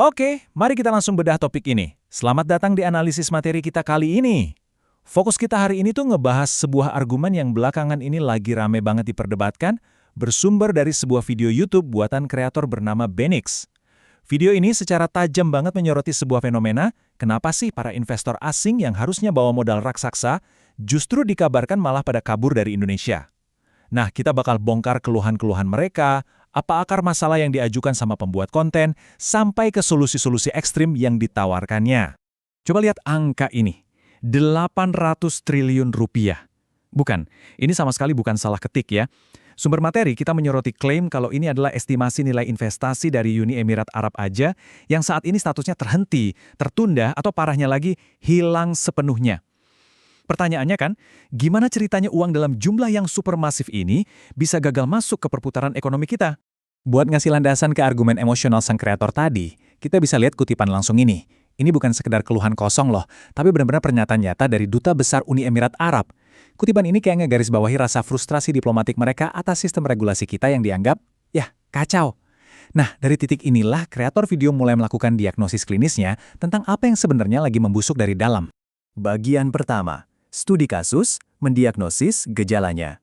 Oke, mari kita langsung bedah topik ini. Selamat datang di analisis materi kita kali ini. Fokus kita hari ini tuh ngebahas sebuah argumen yang belakangan ini lagi rame banget diperdebatkan, bersumber dari sebuah video YouTube buatan kreator bernama Benix. Video ini secara tajam banget menyoroti sebuah fenomena, kenapa sih para investor asing yang harusnya bawa modal raksasa, justru dikabarkan malah pada kabur dari Indonesia. Nah, kita bakal bongkar keluhan-keluhan mereka, apa akar masalah yang diajukan sama pembuat konten, sampai ke solusi-solusi ekstrim yang ditawarkannya. Coba lihat angka ini, 800 triliun rupiah. Bukan, ini sama sekali bukan salah ketik ya. Sumber materi kita menyoroti klaim kalau ini adalah estimasi nilai investasi dari Uni Emirat Arab aja yang saat ini statusnya terhenti, tertunda, atau parahnya lagi, hilang sepenuhnya. Pertanyaannya kan, gimana ceritanya uang dalam jumlah yang supermasif ini bisa gagal masuk ke perputaran ekonomi kita? Buat ngasih landasan ke argumen emosional sang kreator tadi, kita bisa lihat kutipan langsung ini. Ini bukan sekedar keluhan kosong loh, tapi benar-benar pernyataan nyata dari Duta Besar Uni Emirat Arab. Kutipan ini kayak ngegarisbawahi rasa frustrasi diplomatik mereka atas sistem regulasi kita yang dianggap, ya, kacau. Nah, dari titik inilah kreator video mulai melakukan diagnosis klinisnya tentang apa yang sebenarnya lagi membusuk dari dalam. Bagian pertama. Studi kasus, mendiagnosis gejalanya.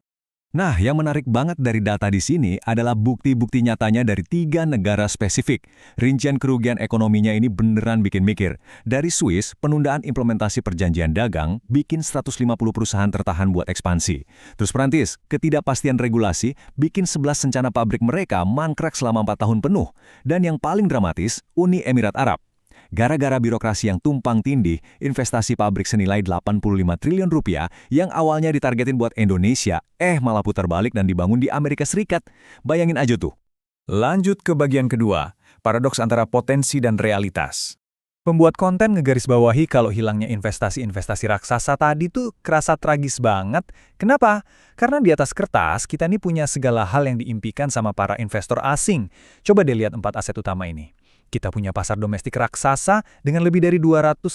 Nah, yang menarik banget dari data di sini adalah bukti-bukti nyatanya dari 3 negara spesifik. Rincian kerugian ekonominya ini beneran bikin mikir. Dari Swiss, penundaan implementasi perjanjian dagang bikin 150 perusahaan tertahan buat ekspansi. Terus Prancis, ketidakpastian regulasi bikin 11 sencana pabrik mereka mangkrak selama 4 tahun penuh. Dan yang paling dramatis, Uni Emirat Arab. Gara-gara birokrasi yang tumpang tindih, investasi pabrik senilai 85 triliun rupiah yang awalnya ditargetin buat Indonesia, malah putar balik dan dibangun di Amerika Serikat. Bayangin aja tuh. Lanjut ke bagian kedua, paradoks antara potensi dan realitas. Pembuat konten ngegarisbawahi kalau hilangnya investasi-investasi raksasa tadi tuh kerasa tragis banget. Kenapa? Karena di atas kertas kita nih punya segala hal yang diimpikan sama para investor asing. Coba deh lihat 4 aset utama ini. Kita punya pasar domestik raksasa dengan lebih dari 280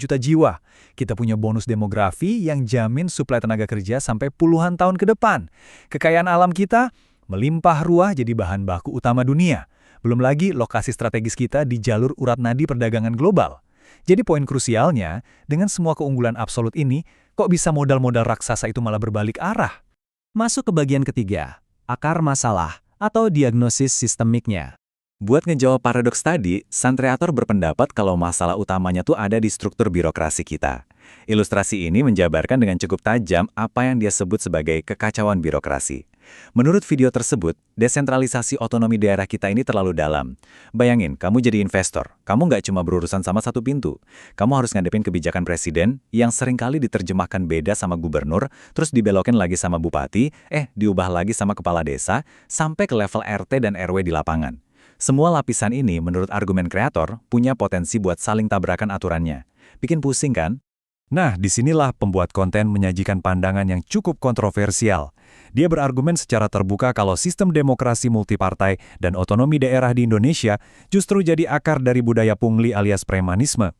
juta jiwa. Kita punya bonus demografi yang jamin suplai tenaga kerja sampai puluhan tahun ke depan. Kekayaan alam kita melimpah ruah jadi bahan baku utama dunia. Belum lagi lokasi strategis kita di jalur urat nadi perdagangan global. Jadi poin krusialnya, dengan semua keunggulan absolut ini, kok bisa modal-modal raksasa itu malah berbalik arah? Masuk ke bagian ketiga, akar masalah atau diagnosis sistemiknya. Buat ngejawab paradoks tadi, sang kreator berpendapat kalau masalah utamanya tuh ada di struktur birokrasi kita. Ilustrasi ini menjabarkan dengan cukup tajam apa yang dia sebut sebagai kekacauan birokrasi. Menurut video tersebut, desentralisasi otonomi daerah kita ini terlalu dalam. Bayangin, kamu jadi investor, kamu nggak cuma berurusan sama satu pintu. Kamu harus ngadepin kebijakan presiden yang seringkali diterjemahkan beda sama gubernur, terus dibelokin lagi sama bupati, diubah lagi sama kepala desa, sampai ke level RT dan RW di lapangan. Semua lapisan ini, menurut argumen kreator, punya potensi buat saling tabrakan aturannya. Bikin pusing kan? Nah, disinilah pembuat konten menyajikan pandangan yang cukup kontroversial. Dia berargumen secara terbuka kalau sistem demokrasi multipartai dan otonomi daerah di Indonesia justru jadi akar dari budaya pungli alias premanisme.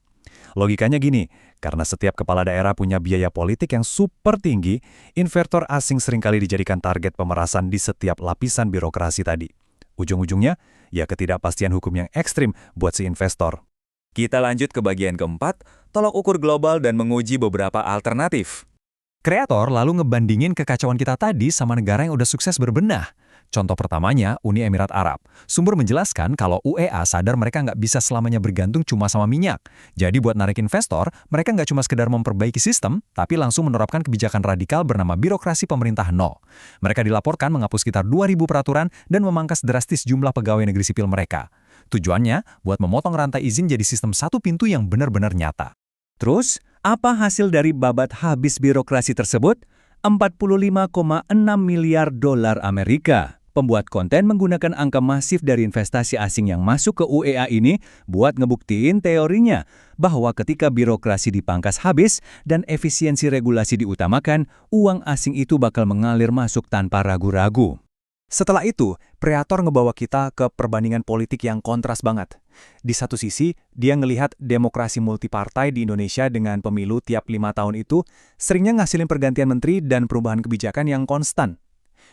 Logikanya gini, karena setiap kepala daerah punya biaya politik yang super tinggi, investor asing seringkali dijadikan target pemerasan di setiap lapisan birokrasi tadi. Ujung-ujungnya, ya ketidakpastian hukum yang ekstrim buat si investor. Kita lanjut ke bagian keempat, tolok ukur global dan menguji beberapa alternatif. Kreator lalu ngebandingin kekacauan kita tadi sama negara yang udah sukses berbenah. Contoh pertamanya, Uni Emirat Arab. Sumber menjelaskan kalau UEA sadar mereka nggak bisa selamanya bergantung cuma sama minyak. Jadi buat narik investor, mereka nggak cuma sekedar memperbaiki sistem, tapi langsung menerapkan kebijakan radikal bernama birokrasi pemerintah nol. Mereka dilaporkan menghapus sekitar 2.000 peraturan dan memangkas drastis jumlah pegawai negeri sipil mereka. Tujuannya buat memotong rantai izin jadi sistem satu pintu yang benar-benar nyata. Terus, apa hasil dari babat habis birokrasi tersebut? 45,6 miliar dolar Amerika. Pembuat konten menggunakan angka masif dari investasi asing yang masuk ke UEA ini buat ngebuktiin teorinya bahwa ketika birokrasi dipangkas habis dan efisiensi regulasi diutamakan, uang asing itu bakal mengalir masuk tanpa ragu-ragu. Setelah itu, kreator ngebawa kita ke perbandingan politik yang kontras banget. Di satu sisi, dia ngelihat demokrasi multipartai di Indonesia dengan pemilu tiap 5 tahun itu seringnya ngasilin pergantian menteri dan perubahan kebijakan yang konstan.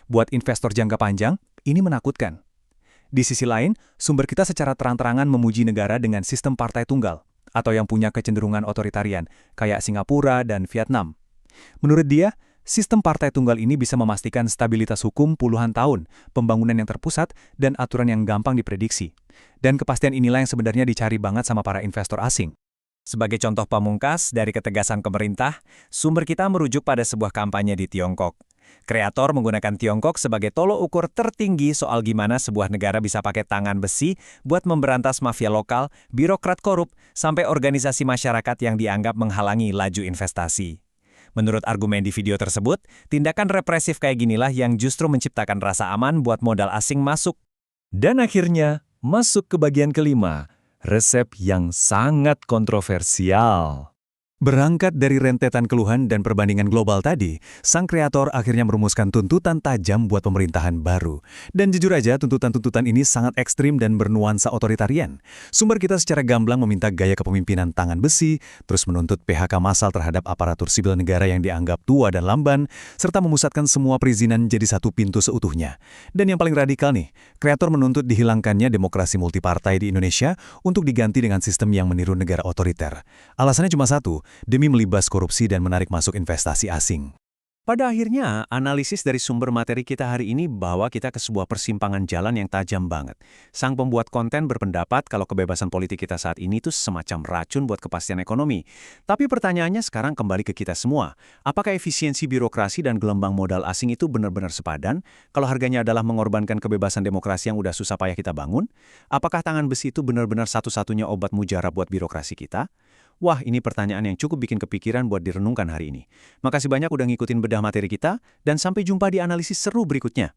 Buat investor jangka panjang, ini menakutkan. Di sisi lain, sumber kita secara terang-terangan memuji negara dengan sistem partai tunggal, atau yang punya kecenderungan otoritarian, kayak Singapura dan Vietnam. Menurut dia, sistem partai tunggal ini bisa memastikan stabilitas hukum puluhan tahun, pembangunan yang terpusat, dan aturan yang gampang diprediksi. Dan kepastian inilah yang sebenarnya dicari banget sama para investor asing. Sebagai contoh pamungkas dari ketegasan pemerintah, sumber kita merujuk pada sebuah kampanye di Tiongkok. Kreator menggunakan Tiongkok sebagai tolok ukur tertinggi soal gimana sebuah negara bisa pakai tangan besi buat memberantas mafia lokal, birokrat korup, sampai organisasi masyarakat yang dianggap menghalangi laju investasi. Menurut argumen di video tersebut, tindakan represif kayak ginilah yang justru menciptakan rasa aman buat modal asing masuk. Dan akhirnya, masuk ke bagian kelima, resep yang sangat kontroversial. Berangkat dari rentetan keluhan dan perbandingan global tadi, sang kreator akhirnya merumuskan tuntutan tajam buat pemerintahan baru. Dan jujur aja, tuntutan-tuntutan ini sangat ekstrim dan bernuansa otoritarian. Sumber kita secara gamblang meminta gaya kepemimpinan tangan besi, terus menuntut PHK massal terhadap aparatur sipil negara yang dianggap tua dan lamban, serta memusatkan semua perizinan jadi satu pintu seutuhnya. Dan yang paling radikal nih, kreator menuntut dihilangkannya demokrasi multipartai di Indonesia untuk diganti dengan sistem yang meniru negara otoriter. Alasannya cuma satu, demi melibas korupsi dan menarik masuk investasi asing. Pada akhirnya, analisis dari sumber materi kita hari ini bawa kita ke sebuah persimpangan jalan yang tajam banget. Sang pembuat konten berpendapat kalau kebebasan politik kita saat ini tuh semacam racun buat kepastian ekonomi. Tapi pertanyaannya sekarang kembali ke kita semua. Apakah efisiensi birokrasi dan gelombang modal asing itu benar-benar sepadan kalau harganya adalah mengorbankan kebebasan demokrasi yang udah susah payah kita bangun? Apakah tangan besi itu benar-benar satu-satunya obat mujarab buat birokrasi kita? Wah, ini pertanyaan yang cukup bikin kepikiran buat direnungkan hari ini. Makasih banyak udah ngikutin bedah materi kita, dan sampai jumpa di analisis seru berikutnya.